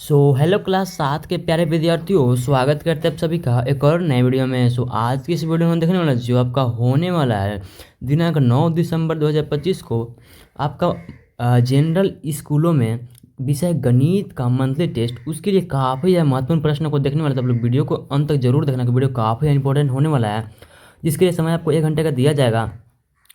Hello class 7 के प्यारे विद्यार्थियों, स्वागत करते हैं आप सभी का एक और नए वीडियो में। आज की इस वीडियो में देखने वाला जो आपका होने वाला है दिनांक 9 दिसंबर 2025 को आपका जनरल स्कूलों में विषय गणित का मंथली टेस्ट, उसके लिए काफ़ी महत्वपूर्ण प्रश्नों को देखने वाला था। आप लोग वीडियो को अंत तक जरूर देखना कि वीडियो काफ़ी इंपॉर्टेंट होने वाला है, जिसके लिए समय आपको 1 घंटे का दिया जाएगा।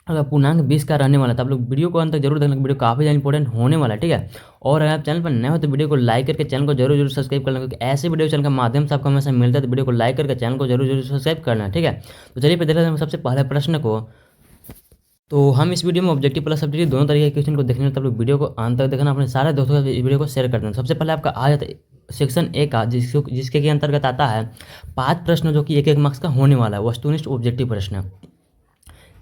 अगर पूर्णांक 20 का रहने वाला था, आप लोग वीडियो को अंत तक जरूर देखना, वीडियो काफ़ी ज़्यादा इंपॉर्टेंट होने वाला है। ठीक है, और अगर आप चैनल पर नए हो तो वीडियो को लाइक करके चैनल को जरूर जरूर सब्सक्राइब करना, क्योंकि ऐसे वीडियो चैनल के माध्यम से आपको हमेशा मिलता है। तो वीडियो को लाइक करके चैनल को जरूर जरूर सब्सक्राइब करना। ठीक है, तो चलिए पे देखते हैं सबसे पहले प्रश्न को। तो हम इस वीडियो में ऑब्जेक्टिव प्लस सब्जेक्टिव दोनों तरीके के क्वेश्चन को देखने तो आप लोग वीडियो को अंत तक देखना, अपने सारे दोस्तों के वीडियो को शेयर कर देना। सबसे पहले आपका आ जाता है सेक्शन ए का, जिसके के अंतर्गत आता है 5 प्रश्न जो कि 1-1 मार्क्स का होने वाला है, वस्तुनिष्ठ ऑब्जेक्टिव प्रश्न,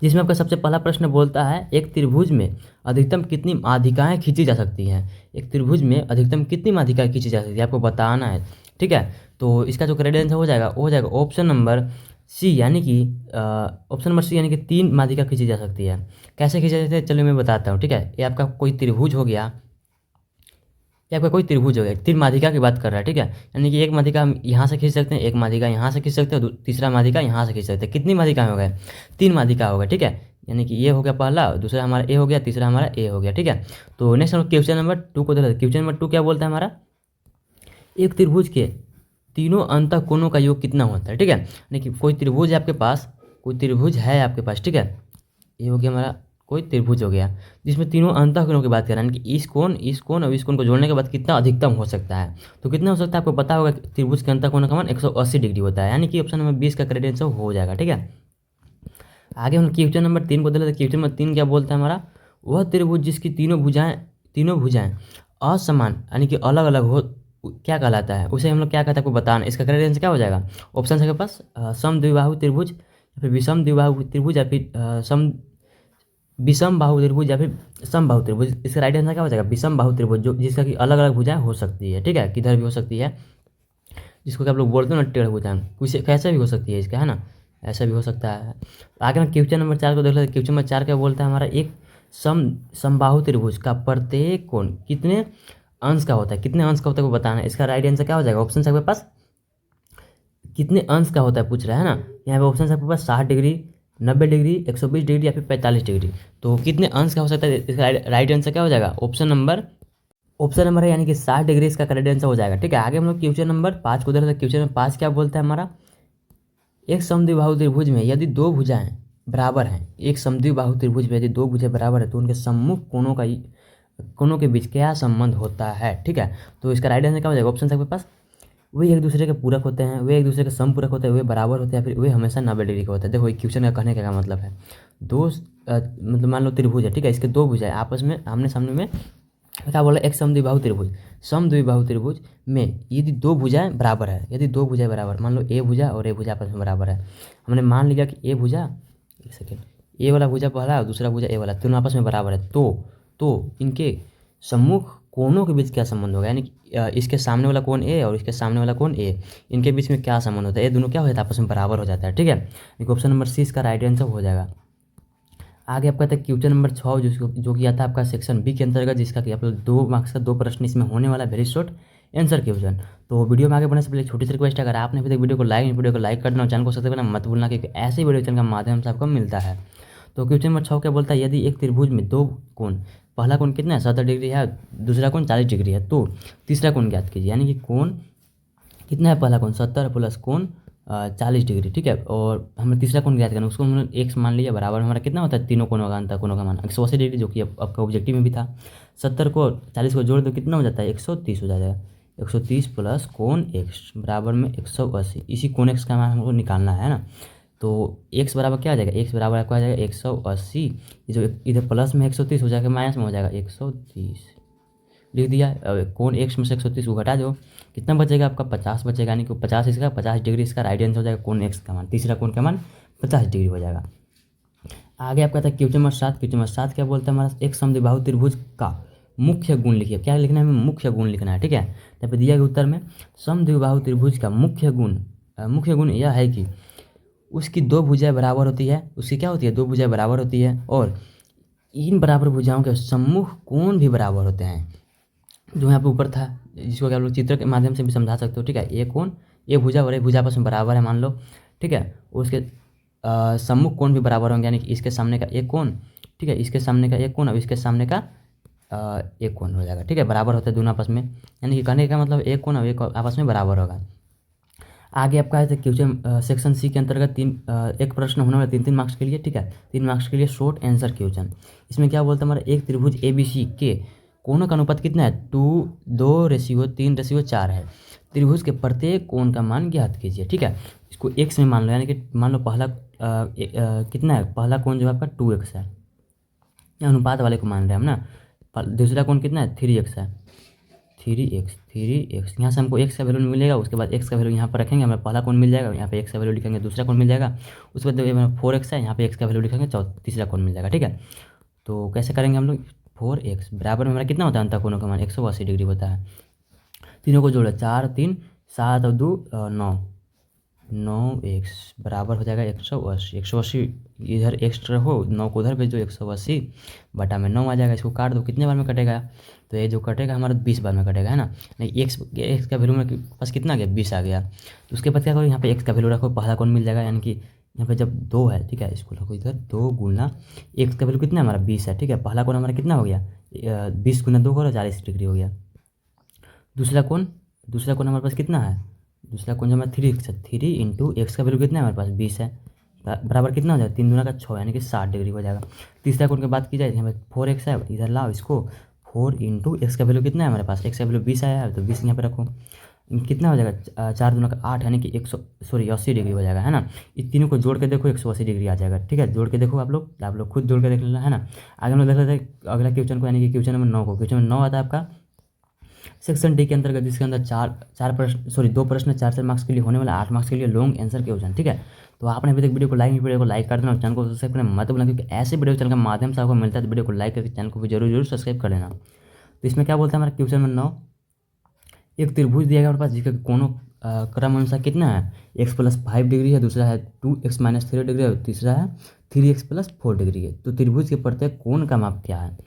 जिसमें आपका सबसे पहला प्रश्न बोलता है एक त्रिभुज में अधिकतम कितनी माध्यिकाएं खींची जा सकती हैं। एक त्रिभुज में अधिकतम कितनी माध्यिकाएं खींची जा सकती है आपको बताना है। ठीक है, तो इसका जो करेक्ट आंसर हो जाएगा ऑप्शन नंबर सी, यानी कि ऑप्शन नंबर सी, यानी कि 3 माध्यिका खींची जा सकती है। कैसे खींची जा सकती है चलिए मैं बताता हूँ। ठीक है, ये आपका कोई त्रिभुज हो गया, ये आपका कोई त्रिभुज हो गया, 3 माध्यिका की बात कर रहा है। ठीक है, यानी कि एक माध्यिका हम यहाँ से खींच सकते हैं, एक माध्यिका यहाँ से खींच सकते हैं, तीसरा माध्यिका यहाँ से खींच सकते हैं। कितनी माध्यिका हो गए? 3 माध्यिका हो गए। ठीक है, यानी कि ये हो गया पहला, दूसरा हमारा ए हो गया, तीसरा हमारा ए हो गया। ठीक है, तो नेक्स्ट हम क्वेश्चन नंबर 2 को देखते हैं। क्वेश्चन नंबर 2 क्या बोलता है हमारा, एक त्रिभुज के तीनों अंतःकोणों का योग कितना होता है। ठीक है, यानी कि कोई त्रिभुज है आपके पास, कोई त्रिभुज है आपके पास। ठीक है, ये हो गया हमारा कोई त्रिभुज हो गया, जिसमें तीनों अंतःकोणों की बात कर रहे हैं, कि इस कोण और इस कोण को जोड़ने के बाद कितना अधिकतम हो सकता है। तो कितना हो सकता है आपको पता होगा, त्रिभुज के अंतःकोण का मान 180 डिग्री होता है, यानी कि ऑप्शन नंबर 20 का करेक्ट आंसर हो जाएगा। ठीक है, आगे हम क्वेश्चन नंबर 3 को देख लेते हैं। क्वेश्चन नंबर 3 क्या बोलता है हमारा, वह त्रिभुज जिसकी तीनों भुजाएं असमान यानी कि अलग अलग हो क्या कहलाता है, उसे हम लोग क्या कहते हैं आपको बताना। इसका करेक्ट आंसर क्या हो जाएगा? ऑप्शन है के पास समद्विबाहु त्रिभुज, या फिर विषम द्विबाहु त्रिभुज, या फिर विषम बाहु त्रिभुज, या फिर समबाहु त्रिभुज। इसका राइट आंसर क्या हो जाएगा? विषम बाहु त्रिभुज, जो जिसका कि अलग अलग भुजाएं हो सकती है। ठीक है, किधर भी हो सकती है, जिसको कि आप लोग बोलते हो ना टेढ़ भुजाएं, कुछ कैसे भी हो सकती है इसका, है ना, ऐसा भी हो सकता है। आगे हम क्वेश्चन नंबर 4 को देख लेते हैं। क्वेश्चन नंबर 4 क्या बोलता है हमारा, एक समबाहु त्रिभुज का प्रत्येक कोण कितने अंश का होता है, कितने अंश का होता है वो बताना है। इसका राइट आंसर क्या हो जाएगा? ऑप्शन आपके पास कितने अंश का होता है पूछ रहा है ना, यहाँ पे ऑप्शन आपके पास 60 डिग्री, 90 डिग्री, 120 डिग्री, या फिर 45 डिग्री। तो कितने अंश का हो सकता है, इसका राइट आंसर क्या हो जाएगा? ऑप्शन नंबर है, यानी कि 60 डिग्री इसका करेक्ट आंसर हो जाएगा। ठीक है, आगे हम लोग क्वेश्चन नंबर 5 को देख रहे हैं। क्वेश्चन नंबर 5 क्या बोलता है हमारा, एक समद्विबाहु त्रिभुज में यदि 2 भुजाएं बराबर हैं, एक समद्विबाहु त्रिभुज में यदि 2 भुजाएं बराबर है तो उनके सम्मुख कोणों के बीच क्या संबंध होता है। ठीक है, तो इसका राइट आंसर क्या हो जाएगा? ऑप्शन आपके पास वे एक दूसरे के पूरक होते हैं, वे एक दूसरे के समपूरक होते हैं, वे बराबर होते हैं, फिर वे हमेशा 90 डिग्री के होते हैं। देखो ये क्वेश्चन का कहने का क्या मतलब है, मतलब मान लो त्रिभुज है। ठीक है, इसके 2 भुजाएं आपस में आमने सामने में, क्या बोला, एक समद्विबाहु त्रिभुज में यदि 2 भुजाएं बराबर है, यदि 2 भुजाएं बराबर, मान लो ए भुजा और ए भुजा आपस में बराबर है। हमने मान लिया कि ए भुजा, एक सेकेंड, ए वाला भुजा पहला और दूसरा भुजा ए वाला, दोनों आपस में बराबर है, तो इनके सम्मुख कोणों के बीच क्या संबंध होगा, यानी कि इसके सामने वाला कोण ए और इसके सामने वाला कोण ए, इनके बीच में क्या संबंध होता है? ये दोनों क्या हो जाता है? आपस में बराबर हो जाता है। ठीक है, एक ऑप्शन नंबर सी इसका राइट आंसर हो जाएगा। आगे आपका था क्वेश्चन नंबर 6, जो कि आता है आपका सेक्शन बी के अंतर्गत, जिसका कि आप लोग 2 मार्क्स का 2 प्रश्न इसमें होने वाला है, वेरी शॉर्ट आंसर क्वेश्चन। तो वीडियो में आगे बढ़ने से पहले छोटी सी रिक्वेस्ट है, अगर आपने अभी तक वीडियो को लाइक कर देना और चैनल को सब्सक्राइब करना मत भूलना, क्योंकि ऐसे वीडियो चैनल के माध्यम से आपको मिलता है। तो क्वेश्चन नंबर 6 क्या बोलता है, यदि एक त्रिभुज में 2 कोण, पहला कोण कितना है 70 डिग्री है, दूसरा कोण 40 डिग्री है, तो तीसरा कोण ज्ञात कीजिए। यानी कि कोण कितना है, पहला कोण 70 प्लस कोण 40 डिग्री। ठीक है, और हमें तीसरा कोण ज्ञात करना, उसको हमने एक्स मान लिया, बराबर हमारा कितना होता है, तीनों कोणों का अंतर, कोणों का मान 180 डिग्री, जो कि आपका ऑब्जेक्टिव में भी था। 70 को 40 को जोड़ दो कितना हो जाता है, 130 हो जाएगा। 130 प्लस कोण एक्स बराबर में 180, इसी कोण एक्स का मान हमको निकालना है ना। तो एक्स बराबर क्या आ जाएगा, एक्स बराबर आपको आ जाएगा 180, जो इधर प्लस में 130 हो जाएगा, माइनस में हो जाएगा 130, लिख दिया। अब कोण एक्स में से 130 को घटा दो, कितना बचेगा आपका 50 बचेगा, यानी कि 50 इसका 50 डिग्री इसका राइट आंसर हो जाएगा। कोण एक्स का मान, तीसरा कोण का मान 50 डिग्री हो जाएगा। आगे आपका था क्वेश्चन नंबर 7। क्वेश्चन नंबर 7 क्या बोलता है हमारा, एक समद्विबाहु त्रिभुज का मुख्य गुण लिखिए। क्या लिखना है हमें? मुख्य गुण लिखना है। ठीक है, यहाँ पे दिया गया उत्तर में समद्विबाहु त्रिभुज का मुख्य गुण यह है कि उसकी 2 भुजाएं बराबर होती है। उसकी क्या होती है? 2 भुजाएं बराबर होती है, और इन बराबर भुजाओं के सम्मुख कोण भी बराबर होते हैं। जो यहाँ पे ऊपर था जिसको क्या आप लोग चित्र के माध्यम से भी समझा सकते हो, ठीक है। एक कोण, एक भुजा और एक भुजा आपस में बराबर है मान लो, ठीक है। उसके सम्मुख कोण भी बराबर होंगे, यानी कि इसके सामने का एक कोण, ठीक है, इसके सामने का एक कोण और इसके सामने का एक कोण हो जाएगा, ठीक है। बराबर होते हैं दोनों आपस में, यानी कि कहने का मतलब एक कोण और एक आपस में बराबर होगा। आगे आपका है क्वेश्चन सेक्शन सी के अंतर्गत एक प्रश्न होने वाला 3-3 मार्क्स के लिए, ठीक है। 3 मार्क्स के लिए शॉर्ट आंसर क्वेश्चन। इसमें क्या बोलता है हमारा, एक त्रिभुज ABC के कोणों का अनुपात कितना है, 2:3:4 है। त्रिभुज के प्रत्येक कोण का मान ज्ञात कीजिए, ठीक है। इसको x में मान लो, यानी कि मान लो पहला कितना है, पहला कोण जो है आपका 2x है, अनुपात वाले को मान रहे हैं हम ना। दूसरा कोण कितना है, 3x है, 3x यहाँ से हमको x का वैल्यू मिलेगा, उसके बाद x का वैल्यू यहाँ पर रखेंगे, हमें पहला कोण मिल जाएगा, यहाँ पे x का वैल्यू लिखेंगे, दूसरा कोण मिल जाएगा, उसके बाद 4x है, यहाँ पे x का वैल्यू लिखेंगे, तीसरा कोण मिल जाएगा, ठीक है। तो कैसे करेंगे हम लोग, 4x बराबर में हमारा कितना होता है, अंतः कोणों का मान 180 डिग्री होता है। तीनों को जोड़ो, 4 3 7 और 2 9, 9x बराबर हो जाएगा 180। 180 इधर एक्स्ट्रा हो, 9 को उधर भेजो, 180 बटा में 9 आ जाएगा। इसको काट दो, कितने बार में कटेगा, तो ये जो कटेगा हमारा 20 बार में कटेगा, है ना। नहीं एक्स का वैल्यू मेरे पास कितना आ गया, 20 आ गया। तो उसके बाद क्या करो, यहाँ पे एक्स का वैल्यू रखो, पहला कौन मिल जाएगा, यानी कि यहाँ पे जब 2 है, ठीक है, इसको रखो इधर, 2 गुना एक्स का वैल्यू कितना है हमारा 20 है, ठीक है। पहला कौन हमारा कितना हो गया, 20 गुना 2 करो, 40 डिग्री हो गया। दूसरा कौन हमारे पास कितना है, दूसरा कौन जो हमारा 3x है, 3 इंटू एक्स का वैल्यू कितना है हमारे पास 20 है, बराबर कितना हो जाएगा, 3 दूना का 6, यानी कि 60 डिग्री हो जाएगा। तीसरा कोण की बात की जाए, यहाँ पे 4x है, इधर लाओ इसको, 4 इंटू एक्स का वैल्यू कितना है हमारे पास, एक्स का वैल्यू 20 आया है, तो 20 यहाँ पे रखो, कितना हो जाएगा, 4 दूना का 8, यानी कि 80 डिग्री हो जाएगा, है ना। इस तीनों को जोड़ के देखो 180 डिग्री आ जाएगा, ठीक है। जोड़ के देखो आप लोग खुद जोड़ के देख लेना, है ना। आगे हम लोग देख लेते हैं अगला क्वेश्चन को, यानी कि क्वेश्चन नंबर 9 को। क्वेश्चन नंबर 9 आता है आपका सेक्शन डी के अंतर्गत, जिसके अंदर दो प्रश्न 4 मार्क्स के लिए होने वाला 8 मार्क्स के लिए लॉन्ग आंसर क्वेश्चन, ठीक है। तो आपने अभी तक वीडियो को लाइक कर देना और चैनल को सब्सक्राइब करना मत भूलना, क्योंकि ऐसे वीडियो चैनल के माध्यम से आपको मिलता है, तो वीडियो को लाइक करके चैनल को भी जरूर सब्सक्राइब कर लेना। तो इसमें क्या बोलता है हमारा क्वेश्चन नंबर 9, एक त्रिभुज दिया गया हमारे पास, जिसका कोणों क्रम अनुसार कितना है, x + 5 डिग्री है, दूसरा है 2x - 3 डिग्री है, तीसरा है 3x + 4 डिग्री है। तो त्रिभुज के प्रत्येक कोण का माप क्या है,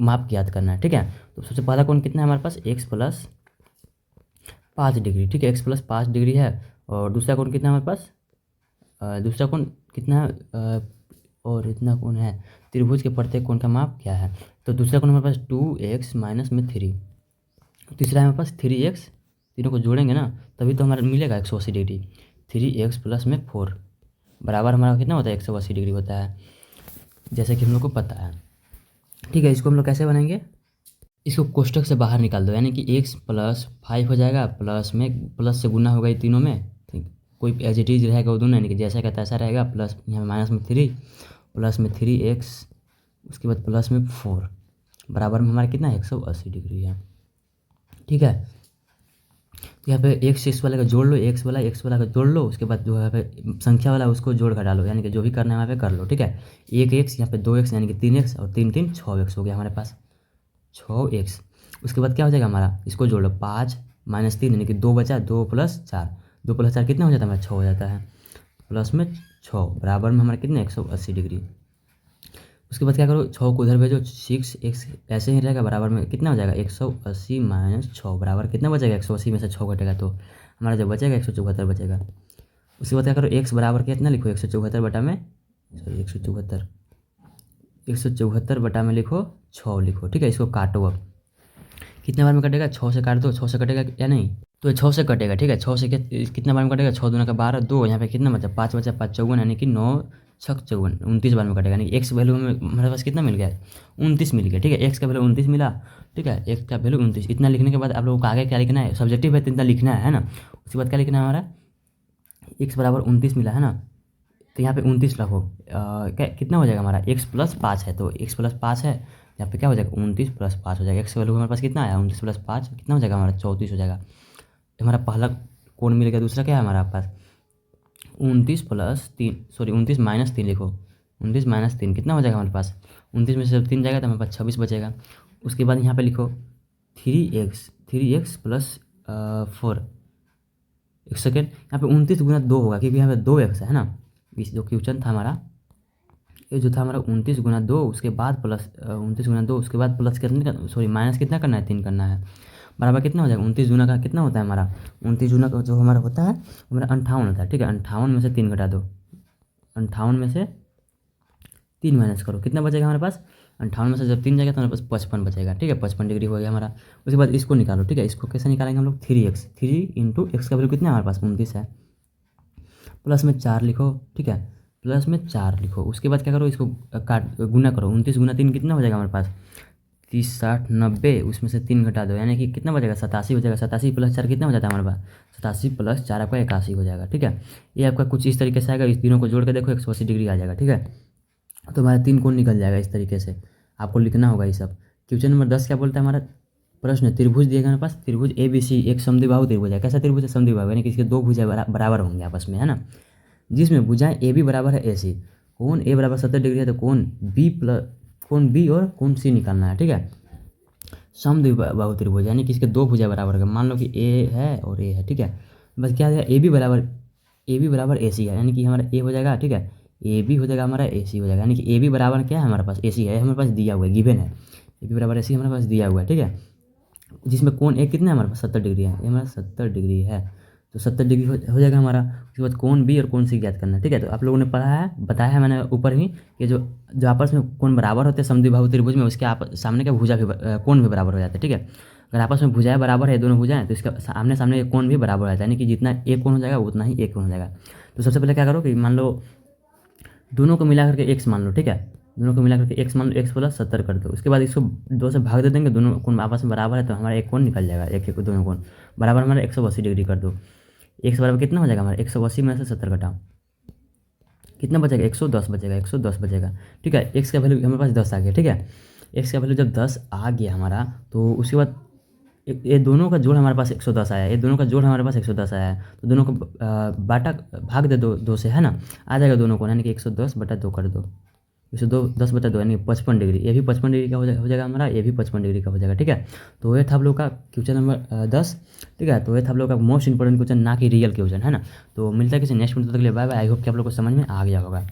माप ज्ञात करना है, ठीक है। तो सबसे पहला कोण कितना है हमारे पास, x + 5 डिग्री, ठीक है, x + 5 डिग्री है। और दूसरा कोण कितना है हमारे पास, दूसरा कोण कितना है, और इतना कोण है। त्रिभुज के प्रत्येक कोण का माप क्या है, तो दूसरा कोण हमारे पास 2x - 3, तीसरा है हमारे पास 3x, तीनों को जोड़ेंगे ना तभी तो हमारा मिलेगा 180 डिग्री। 3x + 4 बराबर हमारा कितना होता है, 180 डिग्री होता है, जैसे कि हम लोग को पता है, ठीक है। इसको हम लोग कैसे बनाएंगे, इसको कोष्टक से बाहर निकाल दो, यानी कि x + 5 हो जाएगा, प्लस से गुना होगा ये तीनों में, ठीक, कोई एज इट इज रहेगा वो दोनों, यानी कि जैसा का तैसा रहेगा, प्लस यहाँ माइनस में 3, प्लस में 3x, उसके बाद प्लस में 4 बराबर में हमारा कितना है, 180 डिग्री है, ठीक है। तो यहाँ पे x वाले का जोड़ लो, x वाला का जोड़ लो, उसके बाद जो है पे संख्या वाला उसको जोड़ घटा लो, यानी कि जो भी करना है वहाँ पे कर लो, ठीक है। 1x यहाँ पे 2x, यानी कि 3x, और 3 3 6x हो गया हमारे पास, 6x। उसके बाद क्या हो जाएगा हमारा, इसको जोड़ लो, 5 - 3, यानी कि 2 बचा, 2 + 4, 2 + 4 कितना हो जाता है हमारा, 6 हो जाता है, प्लस में 6 बराबर में हमारा कितना 180 डिग्री। उसके बाद क्या करो, 6 को उधर भेजो, 6x ऐसे ही रहेगा, बराबर में कितना हो जाएगा, 180 - 6 बराबर कितना बचेगा, 180 में से 6 घटेगा तो हमारा जो बचेगा 174 बचेगा। उसके बाद क्या करो, x बराबर कितना लिखो, 174 बटा में, सॉरी 174 बटा में लिखो 6 लिखो, ठीक है। इसको काटो, अब कितने बार में कटेगा, 6 से काट दो, 6 से कटेगा या नहीं, तो 6 से कटेगा, ठीक है। 6 से कितना बार में कटेगा, 6 दूना का 12, 2 यहाँ पे कितना बचा, 5 बचा, 5 54, यानी कि 9 6 54, 29 बार में कटेगा, यानी कि एक्स वैल्यू में हमारे पास कितना मिल गया, 29 मिल गया, ठीक है। एक्स का वैल्यू 29 मिला, ठीक है, एक्स का वैल्यू 29। इतना लिखने के बाद आप लोगों को आगे क्या लिखना है, सब्जेक्टिव है तो इतना लिखना है ना। उसके बाद क्या लिखना है हमारा, एक्स बराबर 29 मिला है ना, तो यहाँ पे 29 रखो, क्या कितना हो जाएगा हमारा, x + 5 है, तो x + 5 है, यहाँ पे क्या हो जाएगा 29 + 5 हो जाएगा। एक्स वैल्यू हमारे पास कितना आया, 29 + 5 कितना हो जाएगा हमारा, 34 हो जाएगा। हमारा पहला कोण मिल गया, दूसरा क्या है हमारा पास, 29 + 3, सॉरी 29 - 3 लिखो, 29 - 3 कितना हो जाएगा हमारे पास, 29 में से 3 जाएगा तो हमारे पास 26 बचेगा। उसके बाद यहाँ पे लिखो 3x + 4, एक सेकेंड, यहाँ पे 29 गुना 2 होगा, क्योंकि यहाँ पे 2x है ना। इस जो क्वेश्चन था हमारा, ये जो था हमारा 29 गुना 2, उसके बाद प्लस 29 गुना 2, उसके बाद प्लस कितने का, सॉरी माइनस कितना करना है, 3 करना है। बराबर कितना हो जाएगा 29 गुना का कितना होता है हमारा 29 गुना का जो हमारा होता है हमारा 58 होता है। ठीक है, 58 में से 3 घटा दो, 58 में से 3 माइनस करो, कितना बचेगा हमारे पास 58 में से जब 3 जाएगा तो हमारे पास 55 बचेगा। ठीक है, 55 डिग्री हो गया हमारा। उसके बाद इसको निकालो। ठीक है, इसको कैसे निकालेंगे हम लोग 3x, 3 इंटू एक्स का वैल्यू कितना है हमारे पास 29 है, प्लस में 4 लिखो। ठीक है, प्लस में 4 लिखो। उसके बाद क्या करो इसको काट गुना करो, 29 गुना 3 कितना हो जाएगा हमारे पास 30 60 90, उसमें से 3 घटा दो यानी कि कितना बचेगा 87 हो जाएगा। 87 प्लस 4 कितना हो जाता है हमारे पास 87 प्लस 4 आपका 81 हो जाएगा। ठीक है, ये आपका कुछ इस तरीके से आएगा, इस तीनों को जोड़ के देखो 180 डिग्री आ जाएगा। ठीक है, तो हमारा 3 कोण निकल जाएगा इस तरीके से, आपको लिखना होगा ये सब। क्वेश्चन नंबर 10 क्या बोलता है हमारा प्रश्न, त्रिभुज दिएगा हमारे पास, त्रिभुज ABC एक समद्विबाहु त्रिभुज है। कैसा त्रिभुज है समद्विबाहु, यानी कि इसके दो भुजाएं बराबर होंगे आपस में, है ना, जिसमें भुजाएं AB बराबर है AC। कोण A बराबर 70 डिग्री है तो कोण B और कोण C निकालना है। ठीक है, समद्विबाहु त्रिभुज यानी कि इसके दो भुजाएं बराबर है, मान लो कि A है और A है। ठीक है, बस क्या है AB बराबर AC है, यानी कि हमारा A हो जाएगा। ठीक है, AB हो जाएगा हमारा AC हो जाएगा, यानी कि AB बराबर क्या है हमारे पास AC है, हमारे पास दिया हुआ है, गिवन है AB बराबर AC हमारे पास दिया हुआ है। ठीक है, जिसमें कोण A कितना है हमारे पास 70 डिग्री है, ये हमारा 70 डिग्री है, तो 70 डिग्री हो जाएगा हमारा। उसके बाद कोण B और कोण C ज्ञात करना है। ठीक है, तो आप लोगों ने पढ़ा है, बताया है मैंने ऊपर ही कि जो जो आपस में कोण बराबर होते हैं समद्विबाहु त्रिभुज में, उसके सामने का भुजा भी कोण भी बराबर हो जाता है। ठीक है, अगर आपस में भुजाएं बराबर है दोनों भुजाएं तो इसका आमने सामने कोण भी बराबर हो जाता है, यानी कि जितना एक कोण हो जाएगा उतना ही एक कोण हो जाएगा। तो सबसे पहले क्या करो कि मान लो दोनों को मिला करके x मान लो। ठीक है, दोनों को मिला करके x मान लो, x प्लस 70 कर दो। उसके बाद इसको 2 से भाग दे देंगे, दोनों कोण आपस में बराबर है तो हमारा एक कोण निकल जाएगा, एक दोनों कोण बराबर हमारा 180 डिग्री कर दो। x बराबर कितना हो जाएगा हमारा 180 में से 70 घटाओ कितना बचेगा 110 बचेगा, 110 बचेगा। ठीक है, x का वैल्यू हमारे पास 10 आ गया। ठीक है, x का वैल्यू जब 10 आ गया हमारा तो उसके बाद ये दोनों का जोड़ हमारे पास 110 आया है, ये दोनों का जोड़ हमारे पास 110 आया है, तो दोनों को बाटा भाग दे दो से, है ना, आ जाएगा दोनों को, यानी कि 110/2 कर दो, 110/2 यानी 55 डिग्री, ये भी 55 डिग्री का हो जाएगा हमारा, ये भी 55 डिग्री का हो जाएगा। ठीक है, तो ये था आप लोग का क्वेश्चन नंबर 10। ठीक है, तो ये था आप लोग का मोस्ट इंपॉर्टेंट क्वेश्चन, ना कि रियल क्वेश्चन, है ना। तो मिलता है किसी नेक्स्ट वीडियो, तक के लिए बाय बाय। आई होप कि आप लोग को समझ में आ गया होगा।